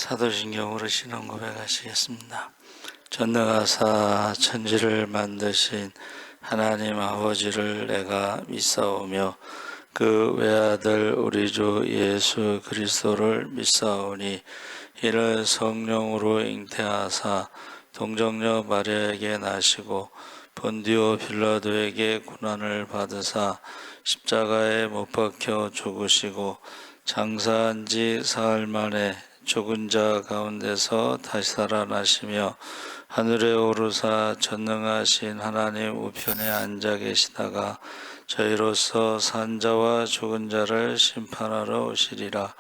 사도신경으로 신앙 고백하시겠습니다. 전능하사 천지를 만드신 하나님 아버지를 내가 믿사오며 그 외아들 우리 주 예수 그리스도를 믿사오니 이를 성령으로 잉태하사 동정녀 마리아에게 나시고 본디오 빌라도에게 고난을 받으사 십자가에 못 박혀 죽으시고 장사한 지 사흘 만에 죽은 자 가운데서 다시 살아나시며 하늘에 오르사 전능하신 하나님 우편에 앉아 계시다가 저희로서 산 자와 죽은 자를 심판하러 오시리라.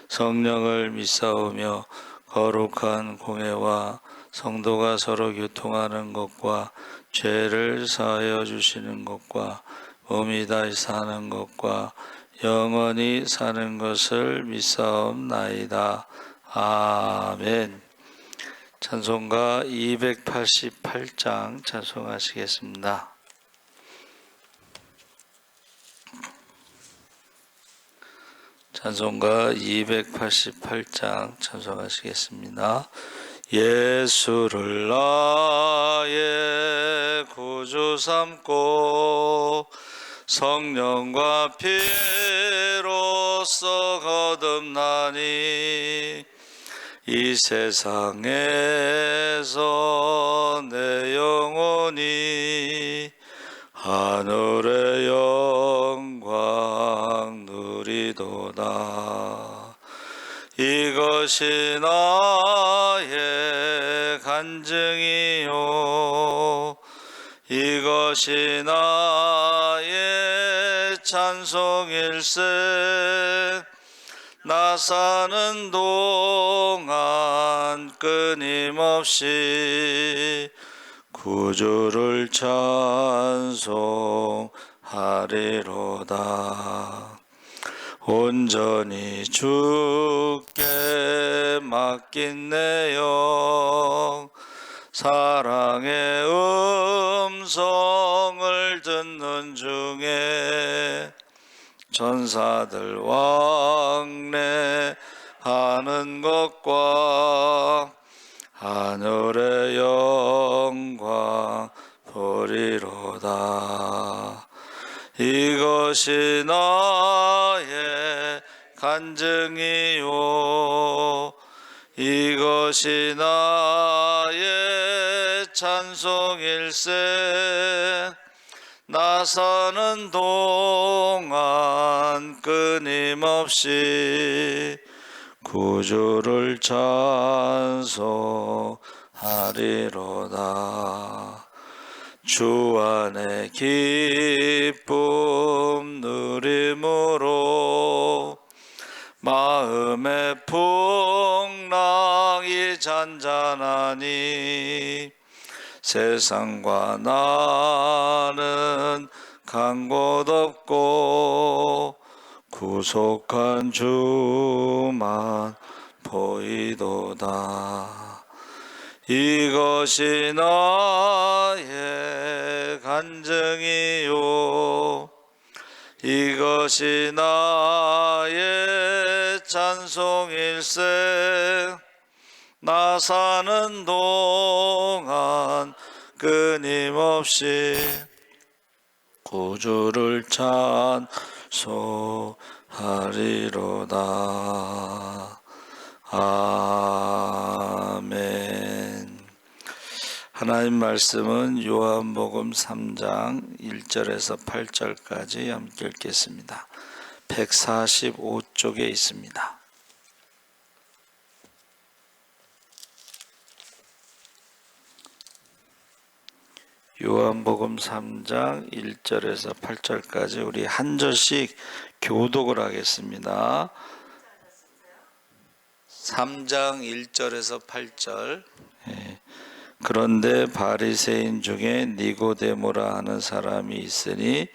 성령을 믿사오며 거룩한 공회와 성도가 서로 교통하는 것과 죄를 사하여 주시는 것과 몸이 다시 사는 것과 영원히 사는 것을 믿사옵나이다. 아멘. 찬송가 288장 찬송하시겠습니다. 찬송가 288장 찬송하시겠습니다. 예수를 나의 구주 삼고 성령과 피로써 거듭나니 이 세상에서 내 영혼이 하늘의 영광 누리도다. 이것이 나의 간증이요 이것이 나의 찬송일세. 나 사는 동안 끊임없이 구주를 찬송하리로다. 온전히 주께 맡긴 내 영 사랑의 음성을 듣는 중에 전사들 왕래하는 것과 하늘의 영광 보리로다. 이것이 나의 간증이요 이것이 나의 찬송일세. 나 사는 동안 끊임없이 구주를 찬송하리로다. 주 안에 기쁨 누림으로 마음의 풍랑이 잔잔하니 세상과 나는 간 곳 없고 구속한 주만 보이도다. 이것이 나의 간증이요 이것이 나의 찬송일세. 나 사는 동안 끊임없이 구주를 찬송하리로다. 아멘. 하나님 말씀은 요한복음 3장 1절에서 8절까지 함께 읽겠습니다. 145쪽에 있습니다. 요한복음 3장 1절에서 8절까지 우리 한 절씩 교독을 하겠습니다. 3장 1절에서 8절. 그런데 바리새인 중에 니고데모라 하는 사람이 있으니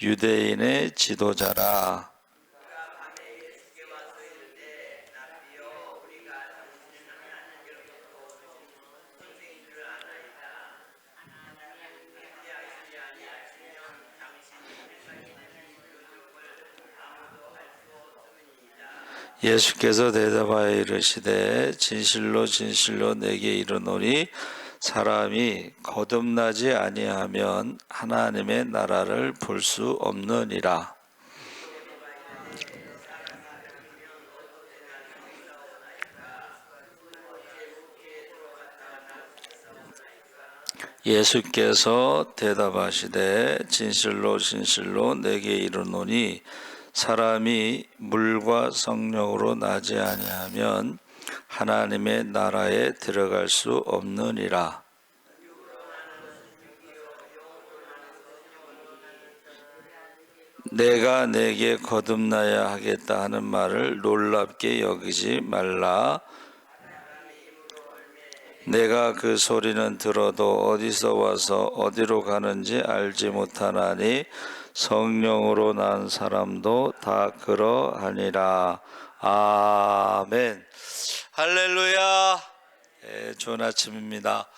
유대인의 지도자라. 예수께서 대답하여 이르시되 진실로 진실로 내게 이르노니 사람이 거듭나지 아니하면 하나님의 나라를 볼 수 없느니라. 예수께서 대답하시되 진실로 진실로 내게 이르노니 사람이 물과 성령으로 나지 아니하면 하나님의 나라에 들어갈 수 없느니라. 내가 내게 거듭나야 하겠다 하는 말을 놀랍게 여기지 말라. 내가 그 소리는 들어도 어디서 와서 어디로 가는지 알지 못하나니 성령으로 난 사람도 다 그러하니라. 아멘. 할렐루야. 좋은 아침입니다.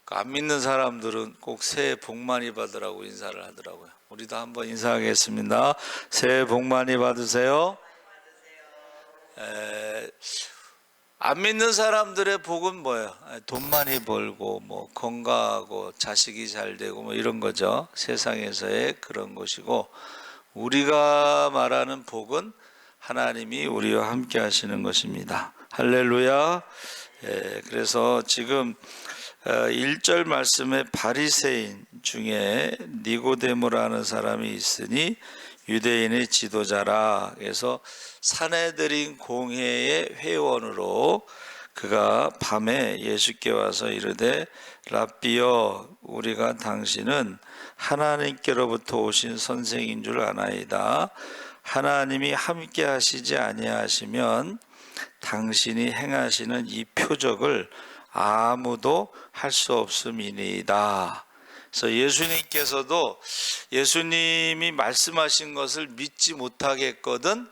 안 믿는 사람들은 꼭 새해 복 많이 받으라고 인사를 하더라고요. 우리도 한번 인사하겠습니다. 새해 복 많이 받으세요. 안 믿는 사람들의 복은 뭐예요? 돈 많이 벌고 뭐 건강하고 자식이 잘 되고 뭐 이런 거죠. 세상에서의 그런 것이고, 우리가 말하는 복은 하나님이 우리와 함께 하시는 것입니다. 할렐루야. 그래서 지금 1절 말씀에 바리새인 중에 니고데모라는 사람이 있으니 유대인의 지도자라. 그래서 산헤드린 공회의 회원으로 그가 밤에 예수께 와서 이르되 랍비여, 우리가 당신은 하나님께로부터 오신 선생인 줄 아나이다. 하나님이 함께 하시지 아니하시면 당신이 행하시는 이 표적을 아무도 할 수 없음이니이다. 그래서 예수님께서도 예수님이 말씀하신 것을 믿지 못하겠거든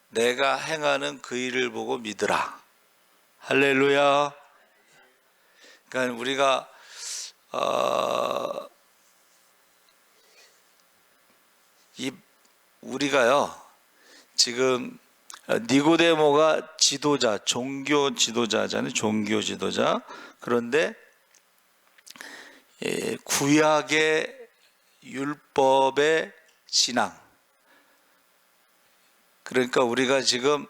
내가 행하는 그 일을 보고 믿으라. 할렐루야. 그러니까 우리가 우리가요 지금 니고데모가 지도자, 종교 지도자잖아요. 종교 지도자. 그런데 구약의 율법의 신앙, 그러니까 우리가 지금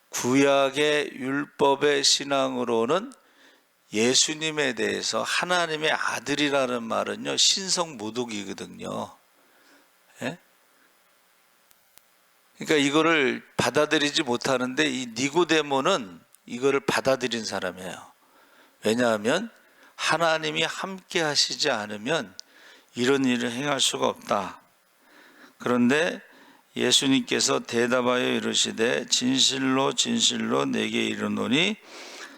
구약의 율법의 신앙으로는 예수님에 대해서 하나님의 아들이라는 말은요 신성모독이거든요. 예? 그러니까 이거를 받아들이지 못하는데 이 니고데모는 이거를 받아들인 사람이에요. 왜냐하면 하나님이 함께 하시지 않으면 이런 일을 행할 수가 없다. 그런데 예수님께서 대답하여 이르시되 진실로 진실로 내게 이르노니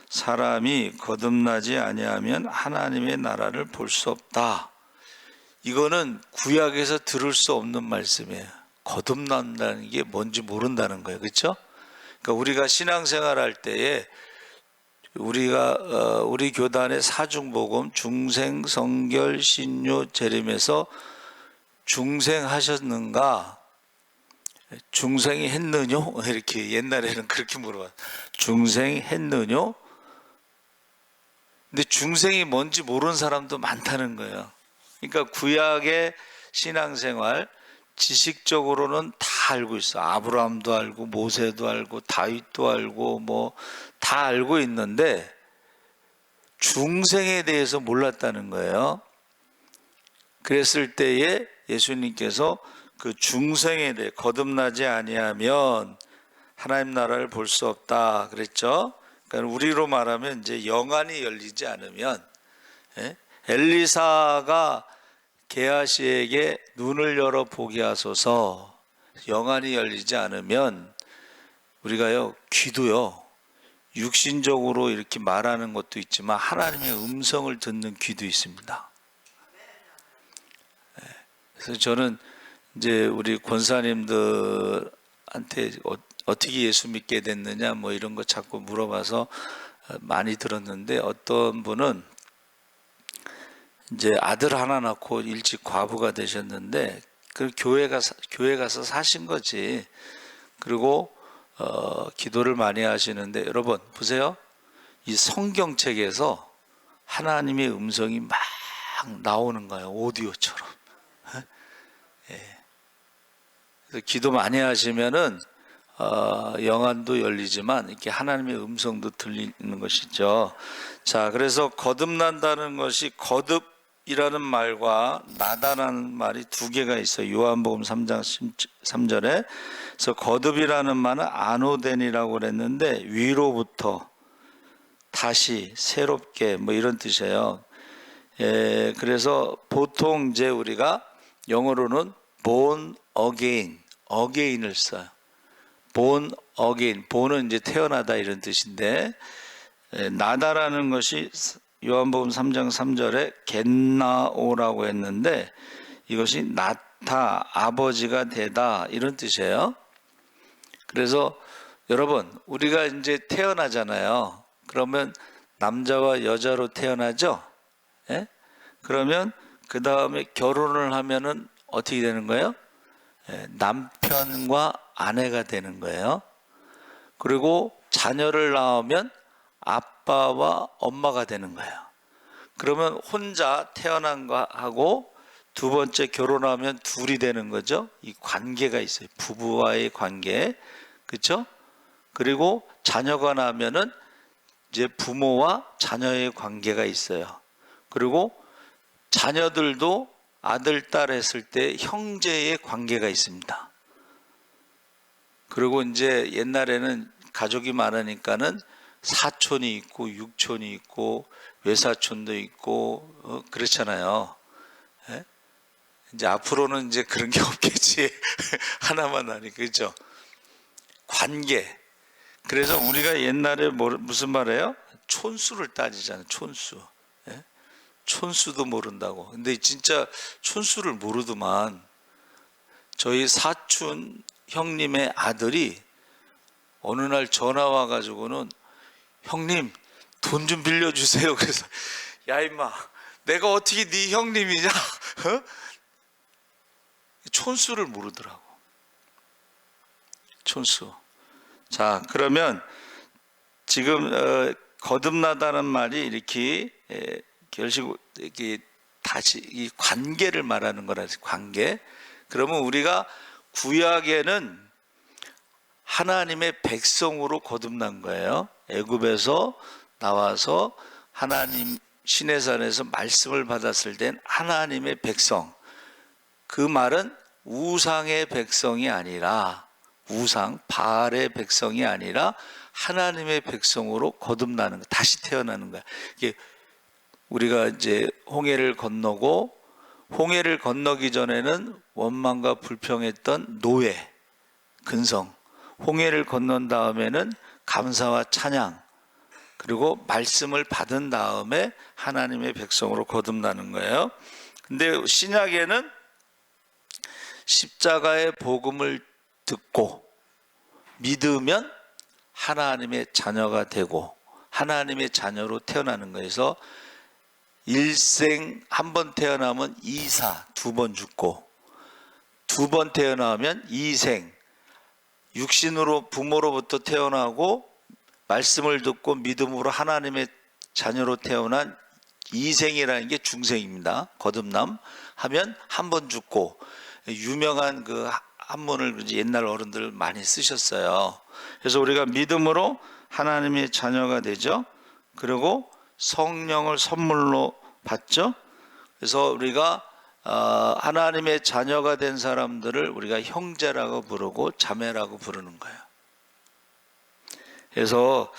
사람이 거듭나지 아니하면 하나님의 나라를 볼 수 없다. 이거는 구약에서 들을 수 없는 말씀이에요. 거듭난다는 게 뭔지 모른다는 거예요. 그렇죠? 그러니까 우리가 신앙생활 할 때에 우리 교단의 사중복음 중생, 성결, 신유, 재림에서 중생하셨는가? 중생이 했느뇨? 이렇게 옛날에는 그렇게 물어봐요. 중생했느뇨? 근데 중생이 뭔지 모르는 사람도 많다는 거예요. 그러니까 구약의 신앙생활 지식적으로는 다 알고 있어. 아브라함도 알고 모세도 알고 다윗도 알고 뭐 다 알고 있는데 중생에 대해서 몰랐다는 거예요. 그랬을 때에 예수님께서 그 중생에 대해 거듭나지 아니하면 하나님 나라를 볼 수 없다 그랬죠. 그러니까 우리로 말하면 이제 영안이 열리지 않으면, 엘리사가 게하시에게 눈을 열어 보게 하소서, 영안이 열리지 않으면 우리가요 귀도요 육신적으로 이렇게 말하는 것도 있지만 하나님의 음성을 듣는 귀도 있습니다. 그래서 저는 이제 우리 권사님들한테 어떻게 예수 믿게 됐느냐 뭐 이런 거 자꾸 물어봐서 많이 들었는데, 어떤 분은 이제 아들 하나 낳고 일찍 과부가 되셨는데 그 교회 가서 사신 거지. 그리고 기도를 많이 하시는데 여러분 보세요. 이 성경책에서 하나님의 음성이 막 나오는 거예요. 오디오처럼. 예. 그래서 기도 많이 하시면은 영안도 열리지만 이렇게 하나님의 음성도 들리는 것이죠. 자, 그래서 거듭난다는 것이 거듭이라는 말과 나다라는 말이 두 개가 있어요. 요한복음 3장 3절에. 그래서 거듭이라는 말은 아노덴이라고 그랬는데 위로부터 다시 새롭게 뭐 이런 뜻이에요. 예, 그래서 보통 이제 우리가 영어로는 born again, again을 써요. born again, born은 이제 태어나다 이런 뜻인데, 나다라는 것이 요한복음 3장 3절에 겟나오라고 했는데 이것이 나타, 아버지가 되다 이런 뜻이에요. 그래서 여러분 우리가 이제 태어나잖아요. 그러면 남자와 여자로 태어나죠. 예? 그러면 그 다음에 결혼을 하면은 어떻게 되는 거예요? 예, 남편과 아내가 되는 거예요. 그리고 자녀를 낳으면 아빠와 엄마가 되는 거예요. 그러면 혼자 태어난 거하고 두 번째 결혼하면 둘이 되는 거죠. 이 관계가 있어요. 부부와의 관계, 그렇죠? 그리고 자녀가 나면은 이제 부모와 자녀의 관계가 있어요. 그리고 자녀들도 아들, 딸 했을 때 형제의 관계가 있습니다. 그리고 이제 옛날에는 가족이 많으니까는 사촌이 있고 육촌이 있고 외사촌도 있고 그렇잖아요. 예? 이제 앞으로는 이제 그런 게 없겠지. 하나만 하니까, 그렇죠? 관계. 그래서 우리가 옛날에 무슨 말이에요? 촌수를 따지잖아요. 촌수. 예? 촌수도 모른다고. 근데 진짜 촌수를 모르더만 저희 사촌 형님의 아들이 어느 날 전화 와가지고는 형님 돈 좀 빌려주세요. 그래서 야 임마 내가 어떻게 네 형님이냐? 어? 촌수를 모르더라고. 촌수. 자, 그러면 지금 거듭나다는 말이 이렇게 결국 이렇게 다시 이 관계를 말하는 거라. 관계. 그러면 우리가 구약에는 하나님의 백성으로 거듭난 거예요. 애굽에서 나와서 하나님 시내산에서 말씀을 받았을 땐 하나님의 백성. 그 말은 우상의 백성이 아니라 우상 바알의 백성이 아니라 하나님의 백성으로 거듭나는 거, 다시 태어나는 거야. 이게 우리가 이제 홍해를 건너고 홍해를 건너기 전에는 원망과 불평했던 노예, 근성. 홍해를 건넌 다음에는 감사와 찬양, 그리고 말씀을 받은 다음에 하나님의 백성으로 거듭나는 거예요. 근데 신약에는 십자가의 복음을 듣고 믿으면 하나님의 자녀가 되고 하나님의 자녀로 태어나는 거에서 일생 한 번 태어나면 이사, 두 번 죽고 두 번 태어나면 이생, 육신으로 부모로부터 태어나고 말씀을 듣고 믿음으로 하나님의 자녀로 태어난 이생이라는 게 중생입니다. 거듭남 하면 한 번 죽고, 유명한 그 한문을 옛날 어른들 많이 쓰셨어요. 그래서 우리가 믿음으로 하나님의 자녀가 되죠. 그리고 성령을 선물로 받죠. 그래서 우리가 하나님의 자녀가 된 사람들을 우리가 형제라고 부르고 자매라고 부르는 거예요. 그래서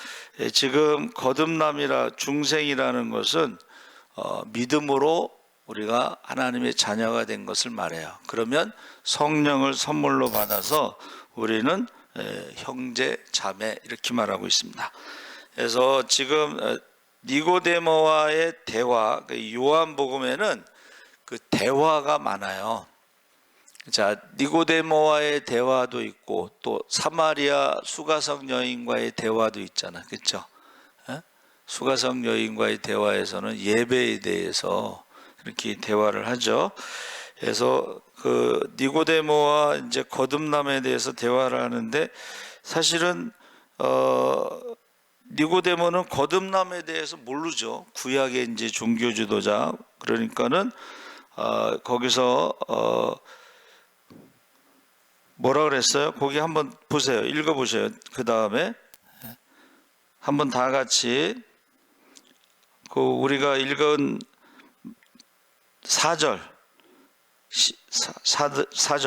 지금 거듭남이라 중생이라는 것은 믿음으로 우리가 하나님의 자녀가 된 것을 말해요. 그러면 성령을 선물로 받아서 우리는 형제, 자매 이렇게 말하고 있습니다. 그래서 지금 니고데모와의 대화, 요한복음에는 그 대화가 많아요. 자, 니고데모와의 대화도 있고 또 사마리아 수가성 여인과의 대화도 있잖아, 그렇죠? 수가성 여인과의 대화에서는 예배에 대해서 이렇게 대화를 하죠. 그래서 그 니고데모와 이제 거듭남에 대해서 대화를 하는데 사실은 니고데모는 거듭남에 대해서 모르죠. 구약의 이제 종교 지도자. 그러니까는 거기서 뭐라 그랬어요? 거기 한번 보세요. 읽어보세요. 그 다음에 한번 다 같이 그 우리가 읽은 4절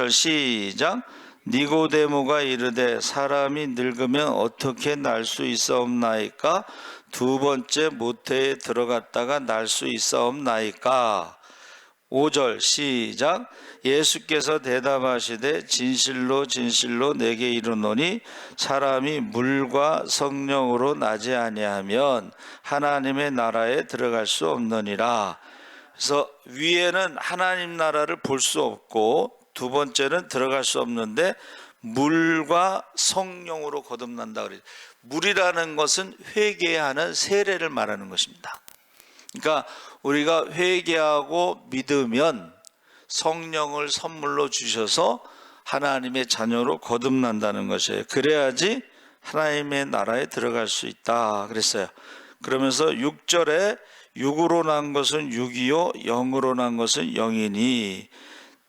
시작. 니고데모가 이르되 사람이 늙으면 어떻게 날 수 있사옵나이까? 두 번째 모태에 들어갔다가 날 수 있사옵나이까? 5절 시작. 예수께서 대답하시되 진실로 진실로 내게 이르노니 사람이 물과 성령으로 나지 아니하면 하나님의 나라에 들어갈 수 없느니라. 그래서 위에는 하나님 나라를 볼 수 없고, 두 번째는 들어갈 수 없는데 물과 성령으로 거듭난다 그래요. 물이라는 것은 회개하는 세례를 말하는 것입니다. 그러니까 우리가 회개하고 믿으면 성령을 선물로 주셔서 하나님의 자녀로 거듭난다는 것이에요. 그래야지 하나님의 나라에 들어갈 수 있다 그랬어요. 그러면서 6절에 육으로 난 것은 육이요 영으로 난 것은 영이니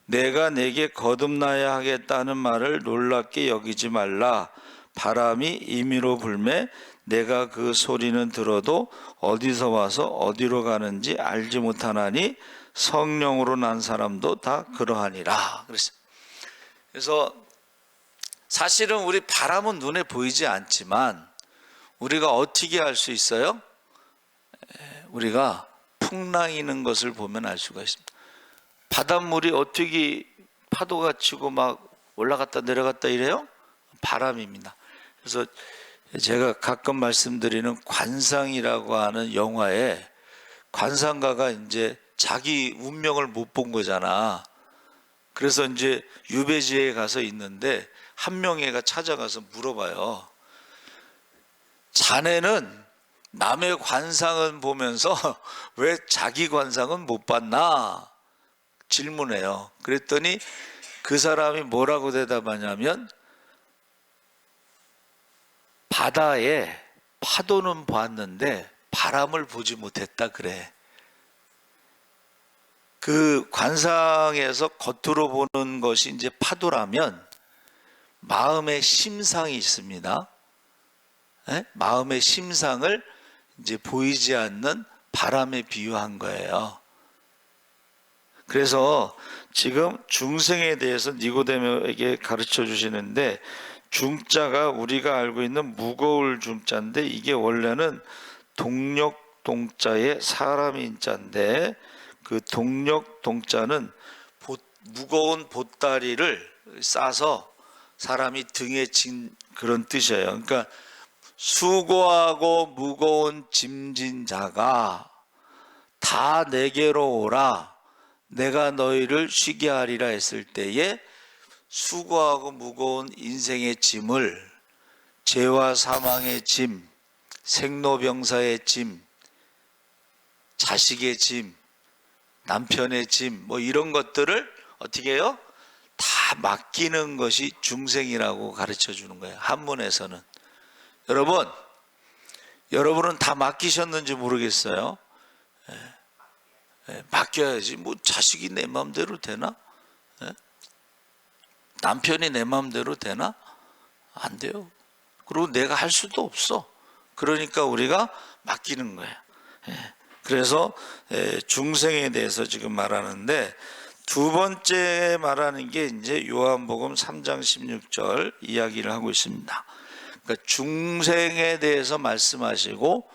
내가 내게 거듭나야 하겠다는 말을 놀랍게 여기지 말라. 바람이 임의로 불매 내가 그 소리는 들어도 어디서 와서 어디로 가는지 알지 못하나니 성령으로 난 사람도 다 그러하니라. 그래서 사실은 우리 바람은 눈에 보이지 않지만 우리가 어떻게 알 수 있어요? 우리가 풍랑이는 것을 보면 알 수가 있습니다. 바닷물이 어떻게 파도가 치고 막 올라갔다 내려갔다 이래요? 바람입니다. 그래서 제가 가끔 말씀드리는 관상이라고 하는 영화에 관상가가 이제 자기 운명을 못 본 거잖아. 그래서 이제 유배지에 가서 있는데 한 명애가 찾아가서 물어봐요. 자네는 남의 관상은 보면서 왜 자기 관상은 못 봤나? 질문해요. 그랬더니 그 사람이 뭐라고 대답하냐면 바다에 파도는 봤는데 바람을 보지 못했다 그래. 그 관상에서 겉으로 보는 것이 이제 파도라면 마음의 심상이 있습니다. 마음의 심상을 이제 보이지 않는 바람에 비유한 거예요. 그래서 지금 중생에 대해서 니고데모에게 가르쳐 주시는데 중자가 우리가 알고 있는 무거울 중자인데 이게 원래는 동력 동자의 사람 인자인데 그 동력 동자는 무거운 보따리를 싸서 사람이 등에 진 그런 뜻이에요. 그러니까 수고하고 무거운 짐진 자가 다 내게로 오라 내가 너희를 쉬게 하리라 했을 때에 수고하고 무거운 인생의 짐을 죄와 사망의 짐, 생로병사의 짐, 자식의 짐, 남편의 짐 뭐 이런 것들을 어떻게 해요? 다 맡기는 것이 중생이라고 가르쳐 주는 거예요. 한문에서는. 여러분은 다 맡기셨는지 모르겠어요. 맡겨야지. 뭐 자식이 내 마음대로 되나? 남편이 내 마음대로 되나? 안 돼요. 그리고 내가 할 수도 없어. 그러니까 우리가 맡기는 거예요. 그래서 중생에 대해서 지금 말하는데 두 번째 말하는 게 이제 요한복음 3장 16절 이야기를 하고 있습니다. 그러니까 중생에 대해서 말씀하시고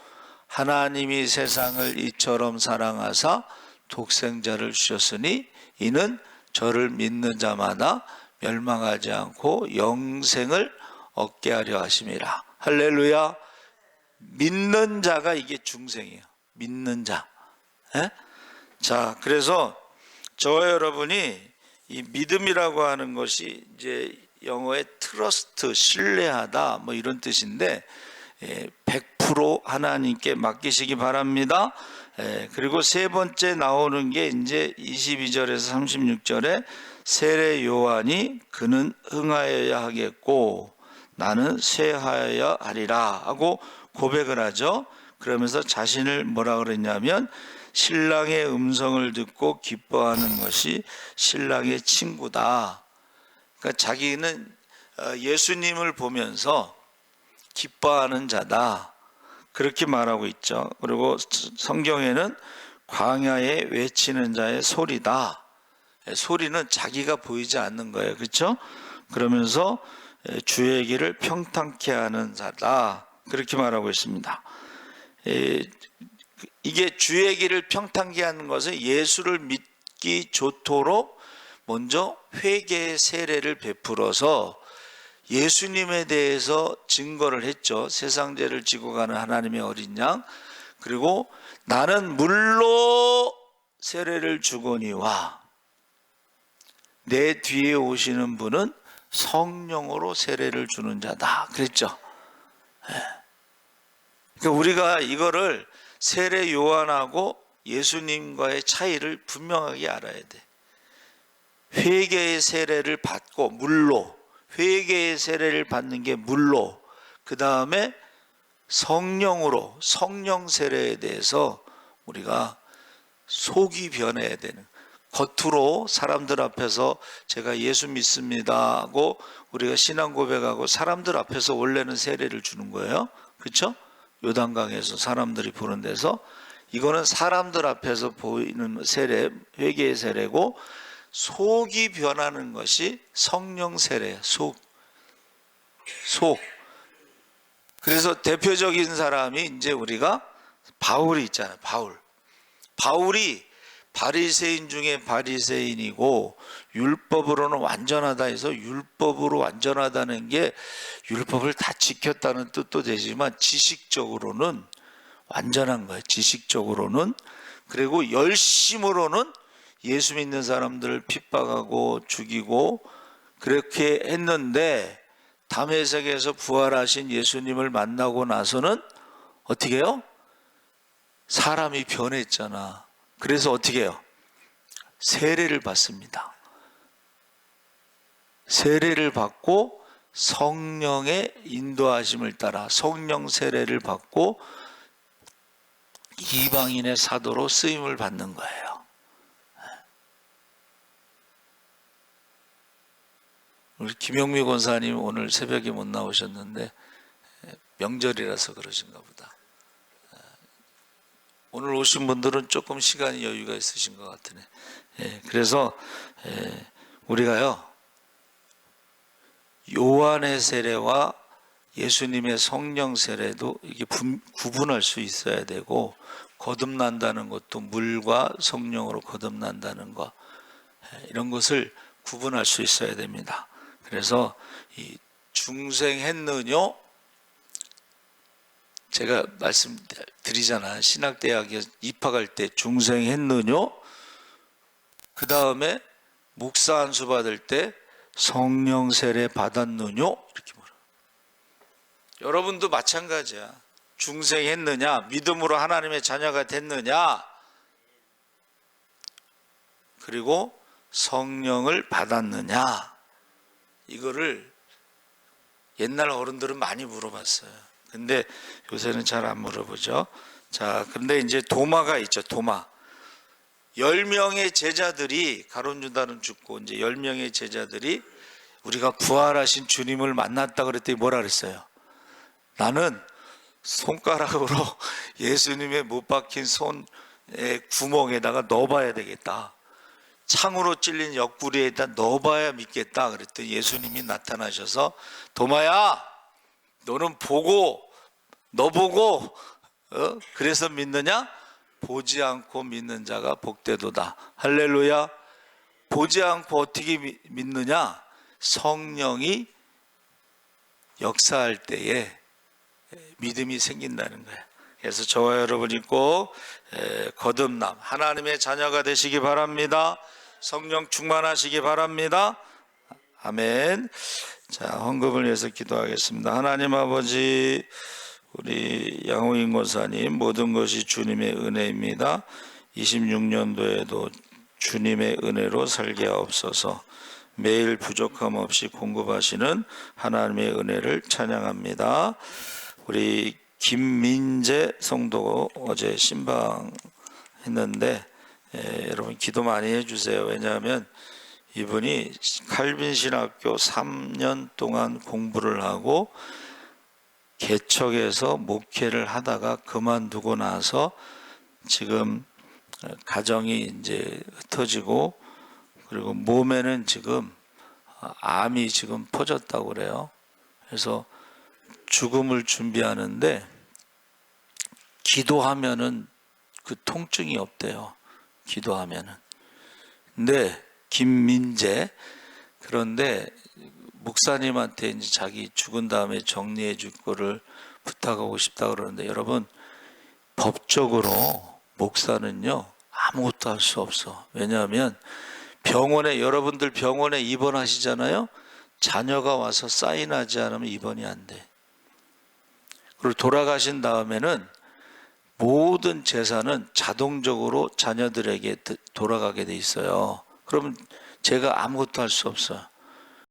하나님이 세상을 이처럼 사랑하사 독생자를 주셨으니 이는 저를 믿는 자마다 멸망하지 않고 영생을 얻게 하려 하심이라. 할렐루야. 믿는 자가 이게 중생이에요. 믿는 자. 자, 그래서 저와 여러분이 이 믿음이라고 하는 것이 이제 영어의 트러스트, 신뢰하다 뭐 이런 뜻인데 100% 하나님께 맡기시기 바랍니다. 그리고 세 번째 나오는 게 이제 22절에서 36절에 세례 요한이 그는 흥하여야 하겠고 나는 쇠하여야 하리라 하고 고백을 하죠. 그러면서 자신을 뭐라 그랬냐면 신랑의 음성을 듣고 기뻐하는 것이 신랑의 친구다. 그러니까 자기는 예수님을 보면서 기뻐하는 자다, 그렇게 말하고 있죠. 그리고 성경에는 광야에 외치는 자의 소리다. 소리는 자기가 보이지 않는 거예요. 그렇죠? 그러면서 주의 길을 평탄케 하는 자다, 그렇게 말하고 있습니다. 이게 주의 길을 평탄케 하는 것은 예수를 믿기 좋도록 먼저 회개의 세례를 베풀어서 예수님에 대해서 증거를 했죠. 세상 죄를 지고 가는 하나님의 어린 양, 그리고 나는 물로 세례를 주거니와 내 뒤에 오시는 분은 성령으로 세례를 주는 자다, 그랬죠. 그러니까 우리가 이거를 세례 요한하고 예수님과의 차이를 분명하게 알아야 돼. 회개의 세례를 받고 물로, 회개의 세례를 받는 게 물로, 그 다음에 성령으로, 성령 세례에 대해서 우리가 속이 변해야 되는, 겉으로 사람들 앞에서 제가 예수 믿습니다 하고 우리가 신앙 고백하고 사람들 앞에서 원래는 세례를 주는 거예요. 그렇죠? 요단강에서 사람들이 보는 데서. 이거는 사람들 앞에서 보이는 세례, 회개의 세례고, 속이 변하는 것이 성령 세례예요. 속. 그래서 대표적인 사람이 이제 우리가 바울이 있잖아요. 바울이 바리새인 중에 바리새인이고 율법으로는 완전하다 해서 율법으로 완전하다는 게 율법을 다 지켰다는 뜻도 되지만 지식적으로는 완전한 거예요. 지식적으로는. 그리고 열심으로는 예수 믿는 사람들을 핍박하고 죽이고 그렇게 했는데, 담에색에서 부활하신 예수님을 만나고 나서는 어떻게 해요? 사람이 변했잖아. 그래서 어떻게 해요? 세례를 받습니다. 세례를 받고 성령의 인도하심을 따라 성령 세례를 받고 이방인의 사도로 쓰임을 받는 거예요. 우리 김영미 권사님 오늘 새벽에 못 나오셨는데 명절이라서 그러신가 보다. 오늘 오신 분들은 조금 시간이 여유가 있으신 것 같으네. 그래서 우리가요, 요한의 세례와 예수님의 성령 세례도 이게 구분할 수 있어야 되고, 거듭난다는 것도 물과 성령으로 거듭난다는 것, 이런 것을 구분할 수 있어야 됩니다. 그래서 이 중생했느뇨, 제가 말씀드리잖아요. 신학대학에 입학할 때 중생했느뇨, 그 다음에 목사 안수 받을 때 성령 세례 받았느뇨, 이렇게 물어요. 여러분도 마찬가지야. 중생했느냐, 믿음으로 하나님의 자녀가 됐느냐, 그리고 성령을 받았느냐, 이거를 옛날 어른들은 많이 물어봤어요. 근데 요새는 잘 안 물어보죠. 자, 근데 이제 도마가 있죠. 도마. 10명의 제자들이, 가룟 유다는 죽고 이제 10명의 제자들이 우리가 부활하신 주님을 만났다 그랬더니 뭐라 그랬어요? 나는 손가락으로 예수님의 못 박힌 손의 구멍에다가 넣어봐야 되겠다. 창으로 찔린 옆구리에다 넣어봐야 믿겠다 그랬더니 예수님이 나타나셔서, 도마야, 너는 보고, 너 보고 그래서 믿느냐? 보지 않고 믿는 자가 복되도다. 할렐루야. 보지 않고 어떻게 믿느냐? 성령이 역사할 때에 믿음이 생긴다는 거예요. 그래서 저와 여러분이 꼭 거듭남, 하나님의 자녀가 되시기 바랍니다. 성령 충만하시기 바랍니다. 아멘. 자, 헌금을 위해서 기도하겠습니다. 하나님 아버지, 우리 양호인 권사님, 모든 것이 주님의 은혜입니다. 26년도에도 주님의 은혜로 살게 하옵소서. 매일 부족함 없이 공급하시는 하나님의 은혜를 찬양합니다. 우리 김민재 성도 어제 신방했는데 여러분 기도 많이 해주세요. 왜냐하면 이분이 칼빈 신학교 3년 동안 공부를 하고 개척에서 목회를 하다가 그만두고 나서 지금 가정이 이제 흩어지고 그리고 몸에는 지금 암이 지금 퍼졌다고 그래요. 그래서 죽음을 준비하는데 기도하면은 그 통증이 없대요. 기도하면은. 근데 김민재 그런데 목사님한테 이제 자기 죽은 다음에 정리해 줄 거를 부탁하고 싶다 그러는데 여러분 법적으로 목사는요 아무것도 할 수 없어. 왜냐하면 병원에 여러분들 병원에 입원하시잖아요. 자녀가 와서 사인하지 않으면 입원이 안 돼. 그리고 돌아가신 다음에는 모든 재산은 자동적으로 자녀들에게 돌아가게 돼 있어요. 그러면 제가 아무것도 할 수 없어요.